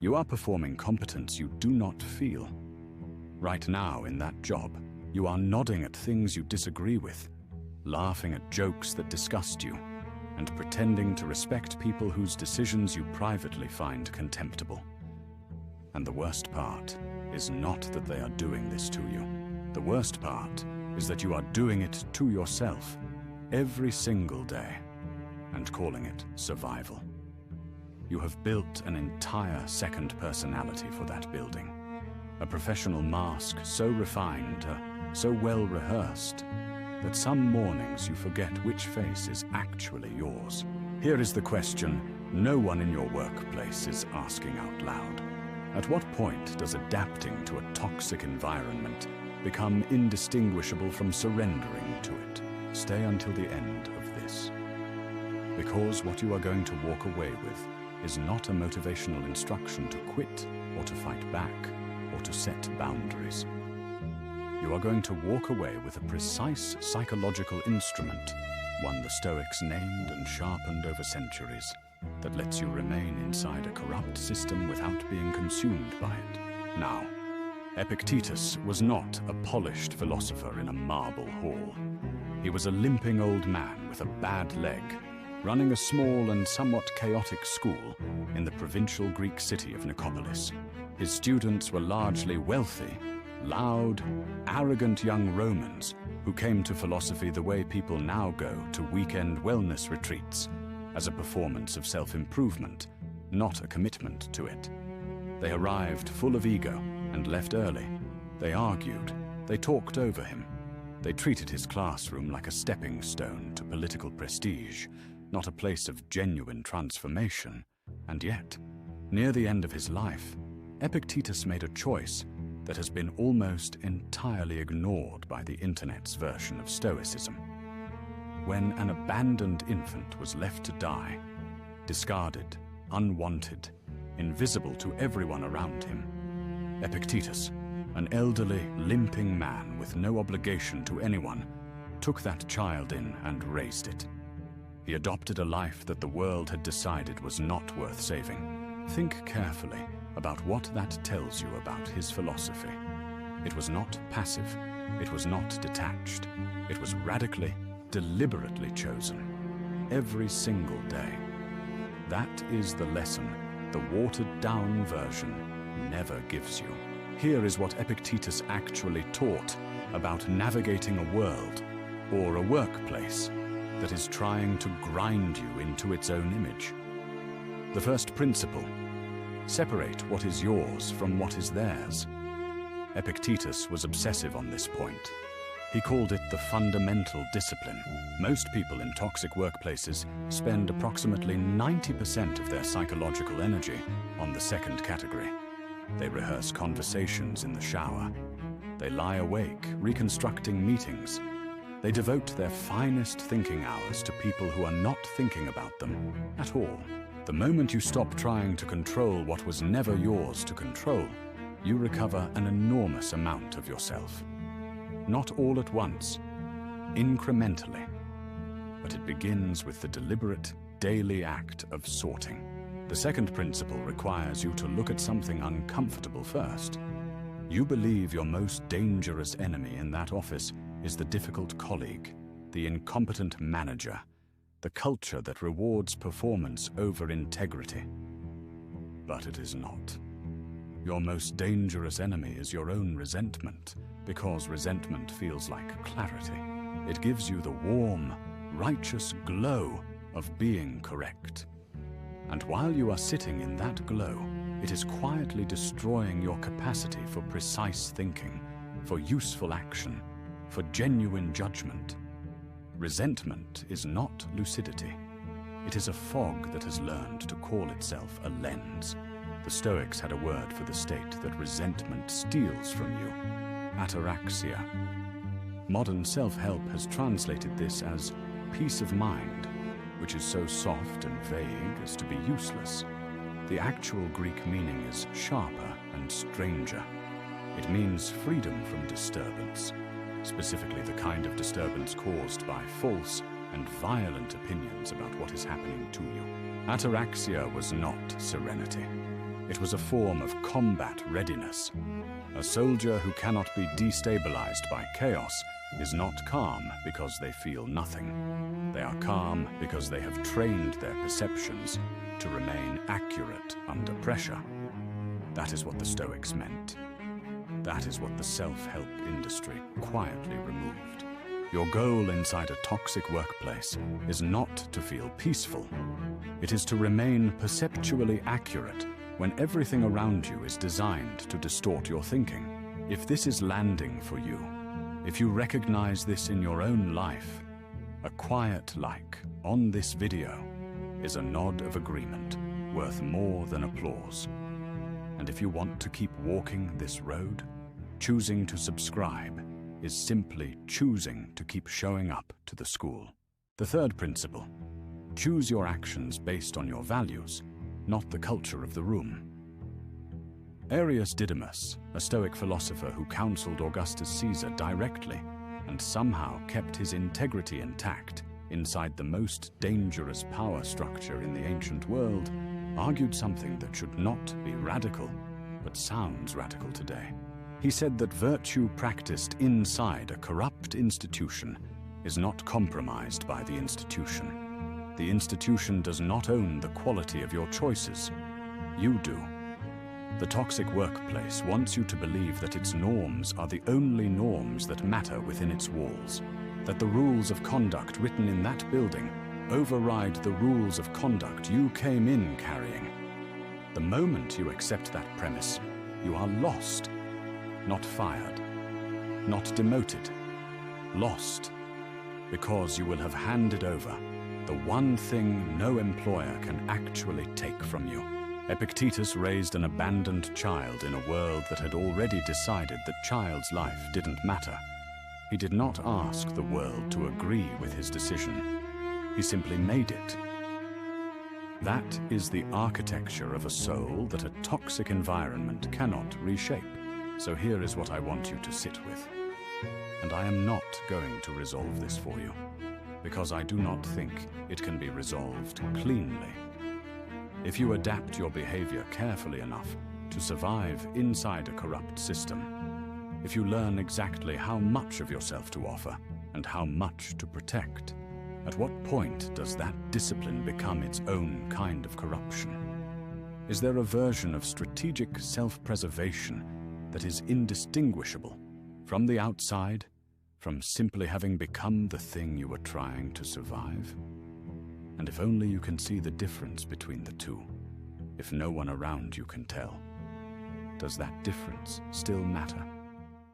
You are performing competence you do not feel. Right now in that job, you are nodding at things you disagree with, laughing at jokes that disgust you, and pretending to respect people whose decisions you privately find contemptible. And the worst part is not that they are doing this to you. The worst part is that you are doing it to yourself every single day and calling it survival. You have built an entire second personality for that building. A professional mask so refined, so well rehearsed, that some mornings you forget which face is actually yours. Here is the question no one in your workplace is asking out loud. At what point does adapting to a toxic environment become indistinguishable from surrendering to it? Stay until the end of this. Because what you are going to walk away with is not a motivational instruction to quit or to fight back or to set boundaries. You are going to walk away with a precise psychological instrument, one the Stoics named and sharpened over centuries, that lets you remain inside a corrupt system without being consumed by it. Now, Epictetus was not a polished philosopher in a marble hall. He was a limping old man with a bad leg, running a small and somewhat chaotic school in the provincial Greek city of Nicopolis. His students were largely wealthy, loud, arrogant young Romans who came to philosophy the way people now go to weekend wellness retreats, as a performance of self-improvement, not a commitment to it. They arrived full of ego and left early. They argued, they talked over him. They treated his classroom like a stepping stone to political prestige, not a place of genuine transformation. And yet, near the end of his life, Epictetus made a choice that has been almost entirely ignored by the internet's version of Stoicism. When an abandoned infant was left to die, discarded, unwanted, invisible to everyone around him, Epictetus, an elderly, limping man with no obligation to anyone, took that child in and raised it. He adopted a life that the world had decided was not worth saving. Think carefully about what that tells you about his philosophy. It was not passive. It was not detached. It was radically, deliberately chosen. Every single day. That is the lesson the watered-down version never gives you. Here is what Epictetus actually taught about navigating a world, or a workplace, that is trying to grind you into its own image. The first principle: separate what is yours from what is theirs. Epictetus was obsessive on this point. He called it the fundamental discipline. Most people in toxic workplaces spend approximately 90% of their psychological energy on the second category. They rehearse conversations in the shower. They lie awake reconstructing meetings. They devote their finest thinking hours to people who are not thinking about them at all. The moment you stop trying to control what was never yours to control, you recover an enormous amount of yourself. Not all at once, incrementally, but it begins with the deliberate, daily act of sorting. The second principle requires you to look at something uncomfortable first. You believe your most dangerous enemy in that office is the difficult colleague, the incompetent manager, the culture that rewards performance over integrity. But it is not. Your most dangerous enemy is your own resentment, because resentment feels like clarity. It gives you the warm, righteous glow of being correct. And while you are sitting in that glow, it is quietly destroying your capacity for precise thinking, for useful action, for genuine judgment. Resentment is not lucidity. It is a fog that has learned to call itself a lens. The Stoics had a word for the state that resentment steals from you: ataraxia. Modern self-help has translated this as peace of mind, which is so soft and vague as to be useless. The actual Greek meaning is sharper and stranger. It means freedom from disturbance, specifically the kind of disturbance caused by false and violent opinions about what is happening to you. Ataraxia was not serenity. It was a form of combat readiness. A soldier who cannot be destabilized by chaos is not calm because they feel nothing. They are calm because they have trained their perceptions to remain accurate under pressure. That is what the Stoics meant. That is what the self-help industry quietly removed. Your goal inside a toxic workplace is not to feel peaceful. It is to remain perceptually accurate when everything around you is designed to distort your thinking. If this is landing for you, if you recognize this in your own life, a quiet like on this video is a nod of agreement worth more than applause. And if you want to keep walking this road, choosing to subscribe is simply choosing to keep showing up to the school. The third principle: choose your actions based on your values, not the culture of the room. Arrius Didymus, a Stoic philosopher who counseled Augustus Caesar directly and somehow kept his integrity intact inside the most dangerous power structure in the ancient world, argued something that should not be radical, but sounds radical today. He said that virtue practiced inside a corrupt institution is not compromised by the institution. The institution does not own the quality of your choices. You do. The toxic workplace wants you to believe that its norms are the only norms that matter within its walls, that the rules of conduct written in that building override the rules of conduct you came in carrying. The moment you accept that premise, you are lost. Not fired, not demoted, lost, because you will have handed over the one thing no employer can actually take from you. Epictetus raised an abandoned child in a world that had already decided that child's life didn't matter. He did not ask the world to agree with his decision. He simply made it. That is the architecture of a soul that a toxic environment cannot reshape. So here is what I want you to sit with. And I am not going to resolve this for you, because I do not think it can be resolved cleanly. If you adapt your behavior carefully enough to survive inside a corrupt system, if you learn exactly how much of yourself to offer and how much to protect, at what point does that discipline become its own kind of corruption? Is there a version of strategic self-preservation that is indistinguishable from the outside, from simply having become the thing you were trying to survive? And if only you can see the difference between the two, if no one around you can tell, does that difference still matter?